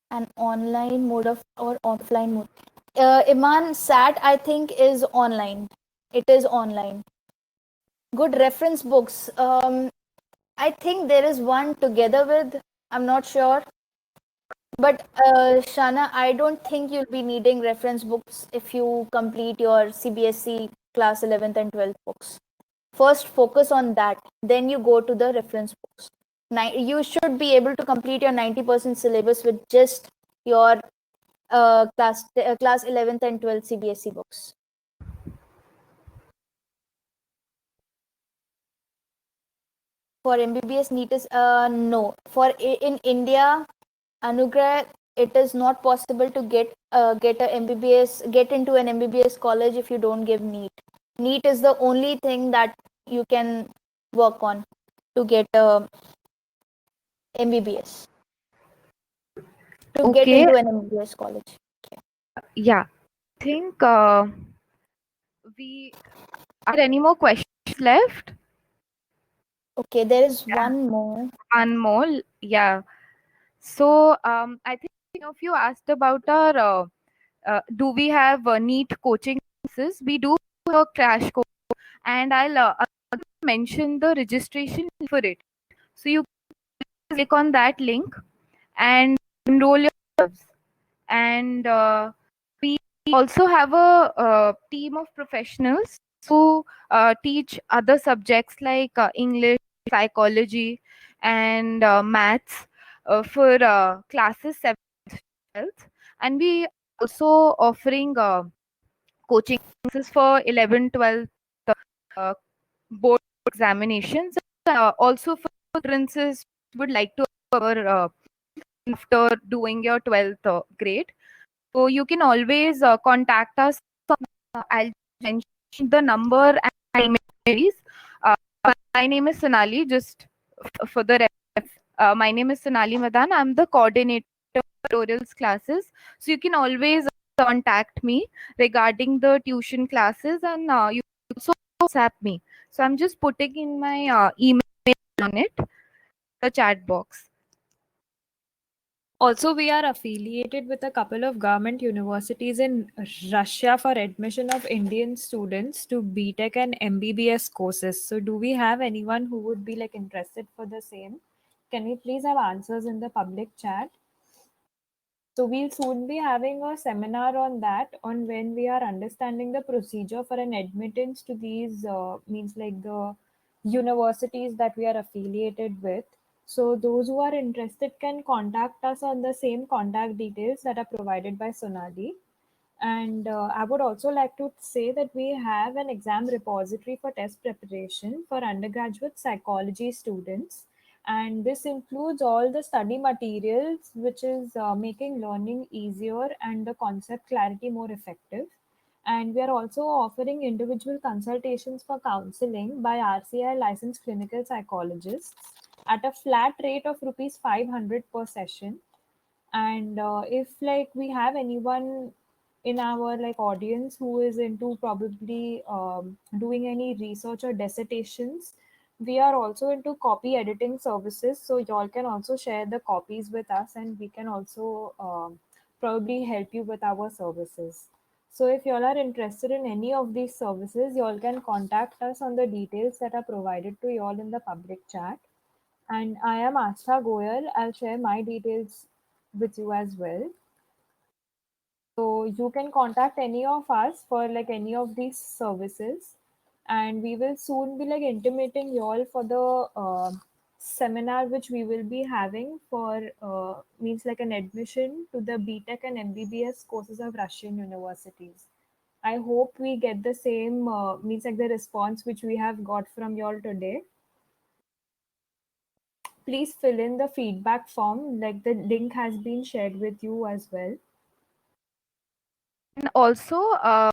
An online mode of or offline mode. Iman, SAT, I think, is online. It is online. Good reference books. I think there is one together with, I'm not sure. But Shana, I don't think you'll be needing reference books if you complete your CBSE class 11th and 12th books. First, focus on that. Then you go to the reference books. You should be able to complete your 90% syllabus with just your class 11th and 12th CBSE books. For MBBS, NEET is no. In India, Anugrah, it is not possible to get into an MBBS college if you don't give NEET. NEET is the only thing that you can work on to get a MBBS, to get Okay, into an MBBS college. yeah. I think we are there any more questions left? Okay, there is Yeah, one more. one more. Yeah. So I think some of you asked about our do we have NEET coaching classes? We do have a crash course, and I'll mention the registration for it. So you click on that link and enroll yourselves. And we also have a, team of professionals who teach other subjects like English, psychology, and maths for classes 7th, 12th. And we also offering coaching classes for 11, 12th uh, board examinations. Also for entrance would like to cover after doing your 12th grade. So you can always contact us. I'll mention the number and emails. Uh, my name is Sonali. Just for the my name is Sonali Madan. I'm the coordinator of tutorials classes. So you can always contact me regarding the tuition classes, and you also WhatsApp me. So I'm just putting in my email on it, the chat box. Also, we are affiliated with a couple of government universities in Russia for admission of Indian students to BTech and MBBS courses. So, do we have anyone who would be like interested for the same? Can we please have answers in the public chat? So we'll soon be having a seminar on that, on when we are understanding the procedure for an admittance to these means like the universities that we are affiliated with. So those who are interested can contact us on the same contact details that are provided by Sonali. And I would also like to say that we have an exam repository for test preparation for undergraduate psychology students. And this includes all the study materials, which is making learning easier and the concept clarity more effective. And we are also offering individual consultations for counseling by RCI licensed clinical psychologists at a flat rate of rupees 500 per session. And if like we have anyone in our like audience who is into probably doing any research or dissertations, we are also into copy editing services, so y'all can also share the copies with us and we can also probably help you with our services. So if y'all are interested in any of these services, y'all can contact us on the details that are provided to y'all in the public chat. And I am Astha Goyal. I'll share my details with you as well. So you can contact any of us for like any of these services, and we will soon be like intimating you all for the seminar which we will be having for means like an admission to the BTech and MBBS courses of Russian universities. I hope we get the same means like the response which we have got from you all today. Please fill in the feedback form, like the link has been shared with you as well. And also,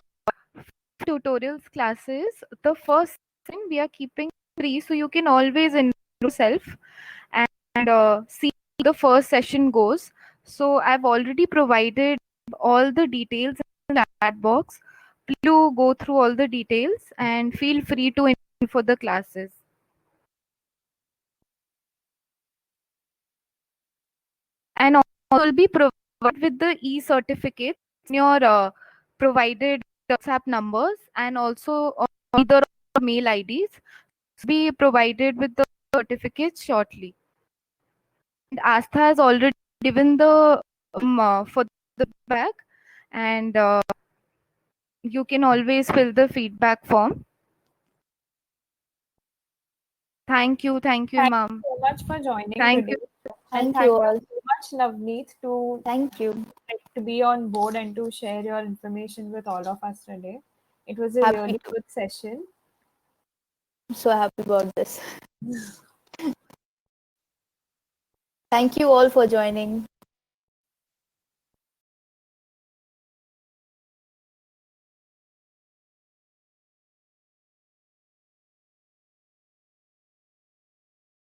tutorials classes, the first thing we are keeping free, so you can always enroll yourself and see the first session goes. So I've already provided all the details in the chat box. Please do go through all the details and feel free to enroll for the classes. And also will be provided with the e-certificate in your provided WhatsApp numbers, and also either mail IDs be provided with the certificates shortly. And Astha has already given the for the feedback, and you can always fill the feedback form. Thank you, Thank ma'am. you so much for joining Thank today. you. And Thank you thank you all. so much, Navneet, Thank you. to be on board and to share your information with all of us today. It was a Happy really to. good session. I'm so happy about this. Thank you all for joining.